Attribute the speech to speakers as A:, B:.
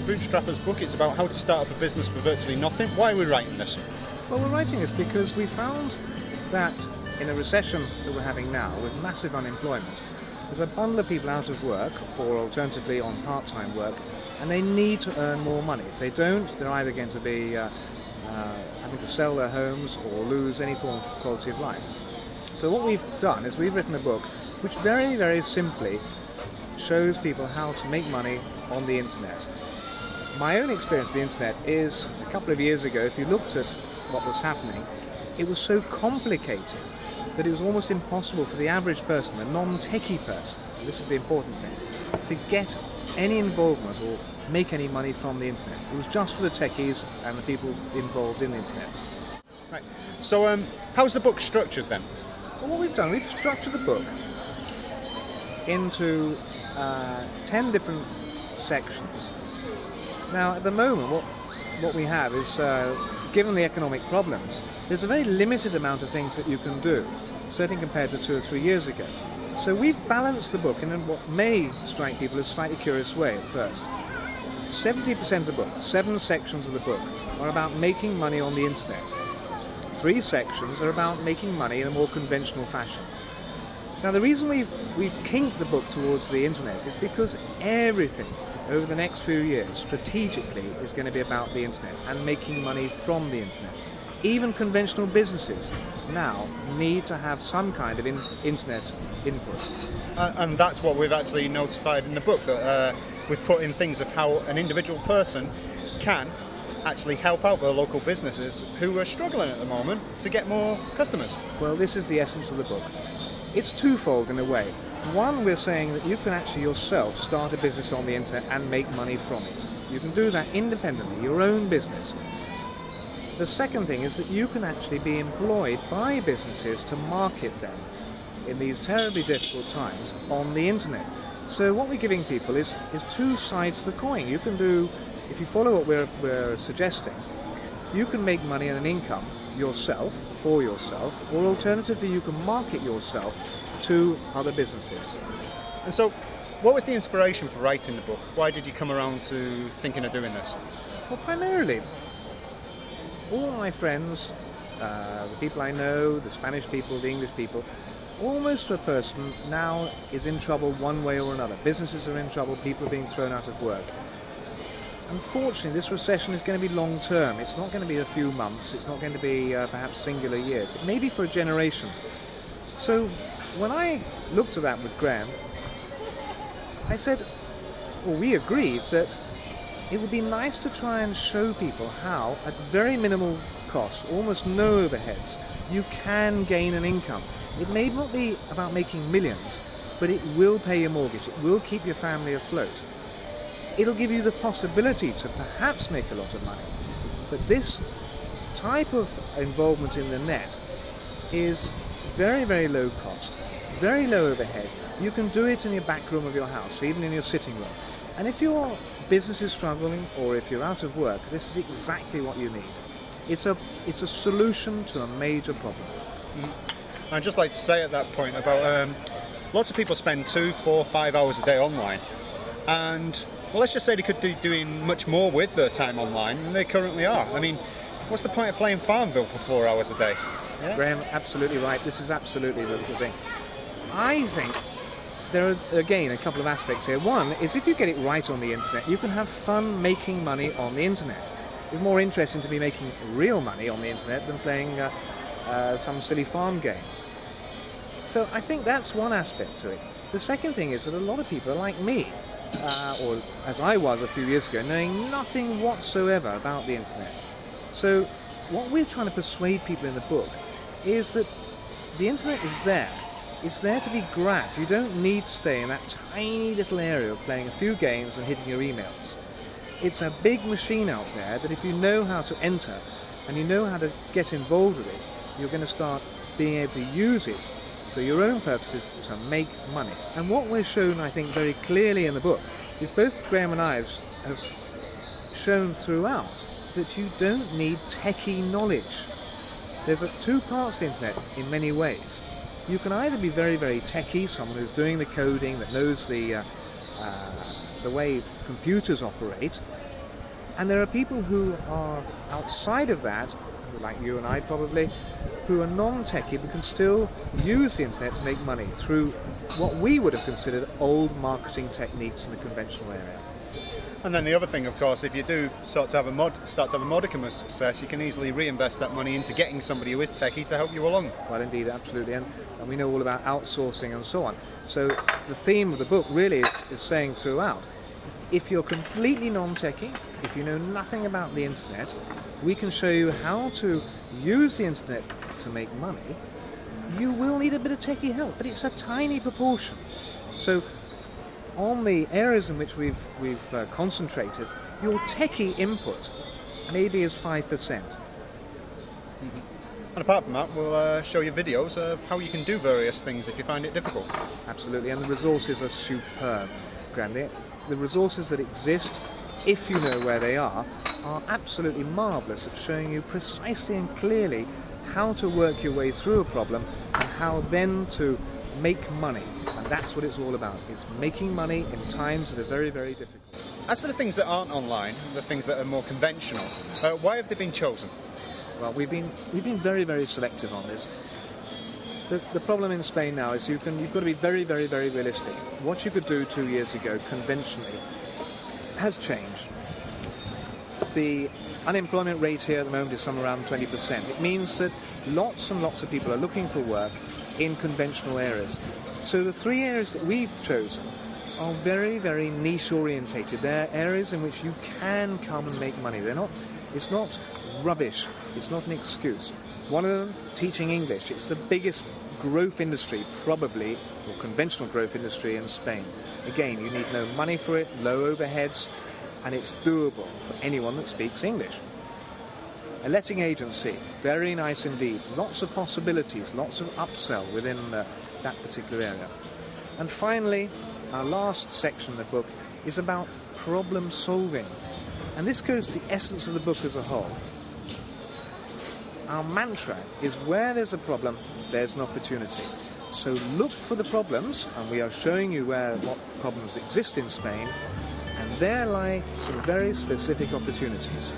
A: The Bootstrapper's book. It's about how to start up a business for virtually nothing. Why are we writing this?
B: Well, we're writing this because we found that in a recession that we're having now, with massive unemployment, there's a bundle of people out of work, or alternatively on part-time work, and they need to earn more money. If they don't, they're either going to be having to sell their homes or lose any form of quality of life. So what we've done is we've written a book which very, very simply shows people how to make money on the internet. My own experience of the internet is, a couple of years ago, if you looked at what was happening, it was so complicated that it was almost impossible for the average person, the non-techie person, and this is the important thing, to get any involvement or make any money from the internet. It was just for the techies and the people involved in the internet.
A: Right. So how's the book structured then?
B: Well, what we've done, we've structured the book into 10 different sections. Now, at the moment, what we have is, given the economic problems, there's a very limited amount of things that you can do, certainly compared to 2 or 3 years ago. So we've balanced the book in what may strike people as a slightly curious way at first. 70% of the book, 7 sections of the book, are about making money on the internet. 3 sections are about making money in a more conventional fashion. Now, the reason we've kinked the book towards the internet is because everything over the next few years strategically is going to be about the internet and making money from the internet. Even conventional businesses now need to have some kind of internet input.
A: And that's what we've actually notified in the book, that we've put in things of how an individual person can actually help out their local businesses who are struggling at the moment to get more customers.
B: Well, this is the essence of the book. It's twofold in a way. One, we're saying that you can actually yourself start a business on the internet and make money from it. You can do that independently, your own business. The second thing is that you can actually be employed by businesses to market them in these terribly difficult times on the internet. So what we're giving people is 2 sides to the coin. You can do, if you follow what we're suggesting, you can make money and an income yourself, for yourself, or alternatively you can market yourself to other businesses.
A: And so, what was the inspiration for writing the book? Why did you come around to thinking of doing this?
B: Well, primarily, all my friends, the people I know, the Spanish people, the English people, almost to a person now is in trouble one way or another. Businesses are in trouble, people are being thrown out of work. Unfortunately, this recession is going to be long term. It's not going to be a few months, it's not going to be perhaps singular years. It may be for a generation. So when I looked at that with Graham, I said, well, we agreed that it would be nice to try and show people how, at very minimal cost, almost no overheads, you can gain an income. It may not be about making millions, but it will pay your mortgage, it will keep your family afloat. It'll give you the possibility to perhaps make a lot of money. But this type of involvement in the net is very, very low cost, very low overhead. You can do it in your back room of your house, even in your sitting room. And if your business is struggling, or if you're out of work, this is exactly what you need. It's a solution to a major problem.
A: I'd just like to say at that point about lots of people spend 2, 4, 5 hours a day online, and well, let's just say they could be doing much more with their time online than they currently are. I mean, what's the point of playing Farmville for 4 hours a day?
B: Yeah? Graham, absolutely right. This is absolutely the thing. I think there are, again, a couple of aspects here. One is, if you get it right on the internet, you can have fun making money on the internet. It's more interesting to be making real money on the internet than playing some silly farm game. So I think that's one aspect to it. The second thing is that a lot of people are like me, or as I was a few years ago, knowing nothing whatsoever about the internet. So what we're trying to persuade people in the book is that the internet is there. It's there to be grabbed. You don't need to stay in that tiny little area of playing a few games and hitting your emails. It's a big machine out there that if you know how to enter and you know how to get involved with it, you're going to start being able to use it for your own purposes to make money. And what we're shown, I think, very clearly in the book is both Graham and I have shown throughout that you don't need techie knowledge. There's 2 parts to the internet in many ways. You can either be very, very techie, someone who's doing the coding, that knows the way computers operate, And there are people who are outside of that, like you and I probably, who are non-techie but can still use the internet to make money through what we would have considered old marketing techniques in the conventional area.
A: And then the other thing, of course, if you do start to have a modicum of success, you can easily reinvest that money into getting somebody who is techie to help you along.
B: Well, indeed, absolutely, and we know all about outsourcing and so on. So the theme of the book really is saying throughout, if you're completely non-techie, if you know nothing about the internet, we can show you how to use the internet to make money. You will need a bit of techie help, but it's a tiny proportion. So on the areas in which we've concentrated, your techie input maybe is 5%.
A: Mm-hmm. And apart from that, we'll show you videos of how you can do various things if you find it difficult.
B: Absolutely, and the resources are superb, Graham. The resources that exist, if you know where they are absolutely marvellous at showing you precisely and clearly how to work your way through a problem and how then to make money. And that's what it's all about. It's making money in times that are very, very difficult.
A: As for the things that aren't online, the things that are more conventional, why have they been chosen?
B: Well, we've been very, very selective on this. The problem in Spain now is you've got to be very, very, very realistic. What you could do 2 years ago conventionally has changed. The unemployment rate here at the moment is somewhere around 20%. It means that lots and lots of people are looking for work in conventional areas. So the 3 areas that we've chosen are very, very niche orientated. They're areas in which you can come and make money. It's not rubbish. It's not an excuse. One of them, teaching English. It's the biggest growth industry, probably, or conventional growth industry in Spain. Again, you need no money for it, low overheads, and it's doable for anyone that speaks English. A letting agency, very nice indeed. Lots of possibilities, lots of upsell within that particular area. And finally, our last section of the book is about problem solving. And this goes to the essence of the book as a whole. Our mantra is where there's a problem, there's an opportunity. So look for the problems, and we are showing you what problems exist in Spain, and there lie some very specific opportunities.